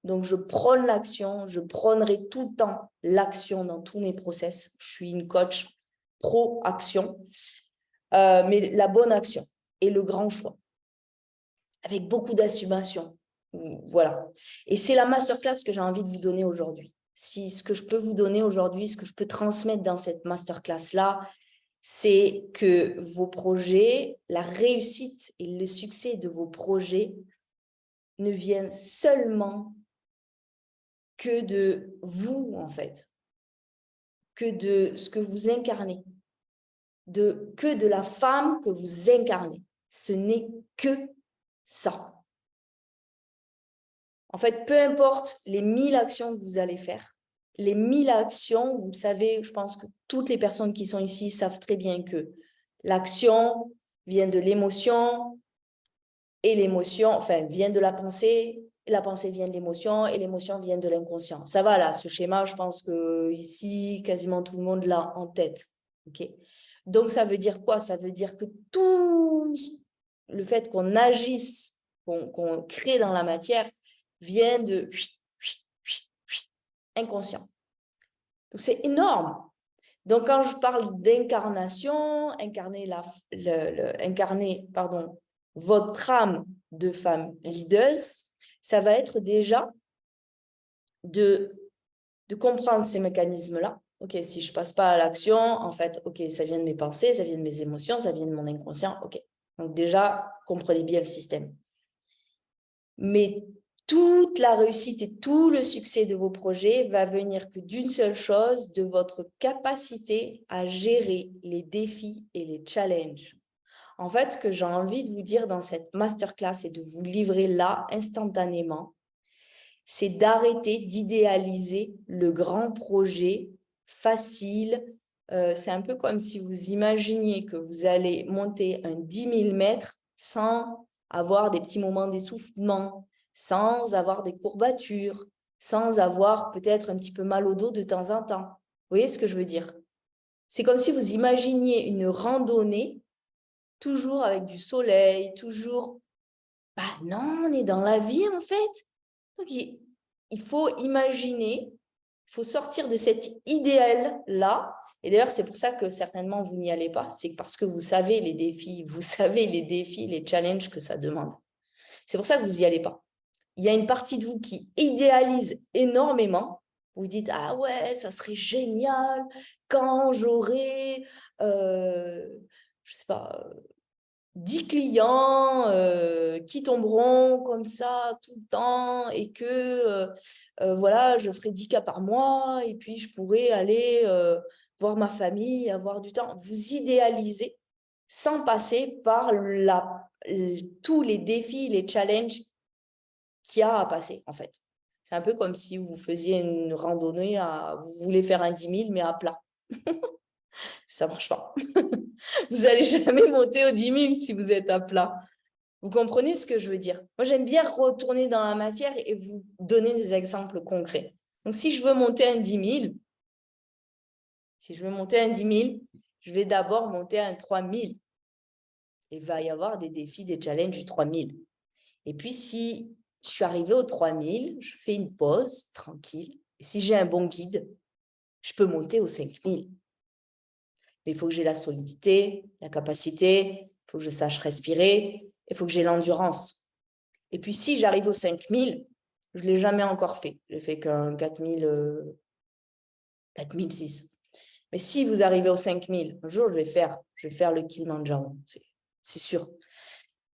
Donc, je prône l'action, je prônerai tout le temps l'action dans tous mes process. Je suis une coach pro-action, mais la bonne action et le grand choix, avec beaucoup d'assumation. Voilà. Et c'est la masterclass que j'ai envie de vous donner aujourd'hui. Si ce que je peux vous donner aujourd'hui, ce que je peux transmettre dans cette masterclass-là, c'est que vos projets, la réussite et le succès de vos projets ne viennent seulement que de vous, en fait, que de ce que vous incarnez, que de la femme que vous incarnez. Ce n'est que ça. En fait, peu importe les 1000 actions que vous allez faire, les 1000 actions, vous le savez, je pense que toutes les personnes qui sont ici savent très bien que l'action vient de l'émotion et l'émotion, enfin, vient de la pensée vient de l'émotion et l'émotion vient de l'inconscient. Ça va là, ce schéma, je pense que ici, quasiment tout le monde l'a en tête. Okay. Donc, ça veut dire quoi? Ça veut dire que tout le fait qu'on agisse, qu'on crée dans la matière, vient de inconscient. Donc, c'est énorme. Donc, quand je parle d'incarnation, incarner votre âme de femme leaduse, ça va être déjà de comprendre ces mécanismes-là. OK, si je ne passe pas à l'action, en fait, OK, ça vient de mes pensées, ça vient de mes émotions, ça vient de mon inconscient. OK. Donc déjà, comprenez bien le système. Mais toute la réussite et tout le succès de vos projets va venir que d'une seule chose, de votre capacité à gérer les défis et les challenges. En fait, ce que j'ai envie de vous dire dans cette masterclass et de vous livrer là instantanément, c'est d'arrêter d'idéaliser le grand projet facile. C'est un peu comme si vous imaginiez que vous allez monter un 10 000 mètres sans avoir des petits moments d'essoufflement, sans avoir des courbatures, sans avoir peut-être un petit peu mal au dos de temps en temps. Vous voyez ce que je veux dire? C'est comme si vous imaginiez une randonnée, toujours avec du soleil, toujours... Bah non, on est dans la vie en fait. Donc, il faut imaginer, il faut sortir de cet idéal-là. Et d'ailleurs, c'est pour ça que certainement vous n'y allez pas. C'est parce que vous savez les défis, les challenges que ça demande. C'est pour ça que vous n'y allez pas. Il y a une partie de vous qui idéalise énormément. Vous dites, ah ouais, ça serait génial quand j'aurai, je sais pas, 10 clients qui tomberont comme ça tout le temps et que voilà, je ferai 10 cas par mois et puis je pourrai aller voir ma famille, avoir du temps. Vous idéalisez sans passer par tous les défis, les challenges qu'il y a à passer en fait. C'est un peu comme si vous faisiez une randonnée, vous voulez faire un 10 000 mais à plat. Ça ne marche pas. Vous n'allez jamais monter aux 10 000 si vous êtes à plat. Vous comprenez ce que je veux dire? Moi, j'aime bien retourner dans la matière et vous donner des exemples concrets. Donc, si je veux monter un 10 000, je vais d'abord monter un 3 000. Il va y avoir des défis, des challenges du 3 000. Et puis, si je suis arrivée au 3 000, je fais une pause tranquille. Et si j'ai un bon guide, je peux monter au 5 000. Mais il faut que j'ai la solidité, la capacité, il faut que je sache respirer, il faut que j'ai l'endurance. Et puis, si j'arrive aux 5 000, je ne l'ai jamais encore fait. J'ai fait qu'un 4 006. Mais si vous arrivez aux 5 000, un jour, je vais faire le Kilimanjaro, c'est sûr.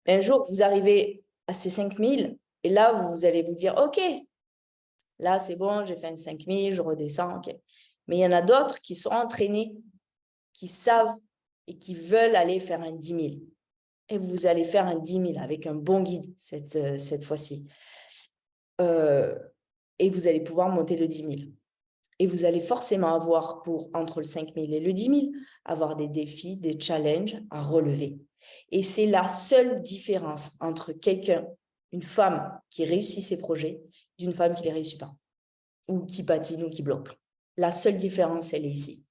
Et un jour, vous arrivez à ces 5 000, et là, vous allez vous dire, OK, là, c'est bon, j'ai fait un 5 000, je redescends, OK. Mais il y en a d'autres qui sont entraînés, qui savent et qui veulent aller faire un 10 000. Et vous allez faire un 10 000 avec un bon guide cette fois-ci. Et vous allez pouvoir monter le 10 000. Et vous allez forcément avoir, entre le 5 000 et le 10 000, avoir des défis, des challenges à relever. Et c'est la seule différence entre une femme qui réussit ses projets, d'une femme qui ne les réussit pas, ou qui patine ou qui bloque. La seule différence, elle est ici.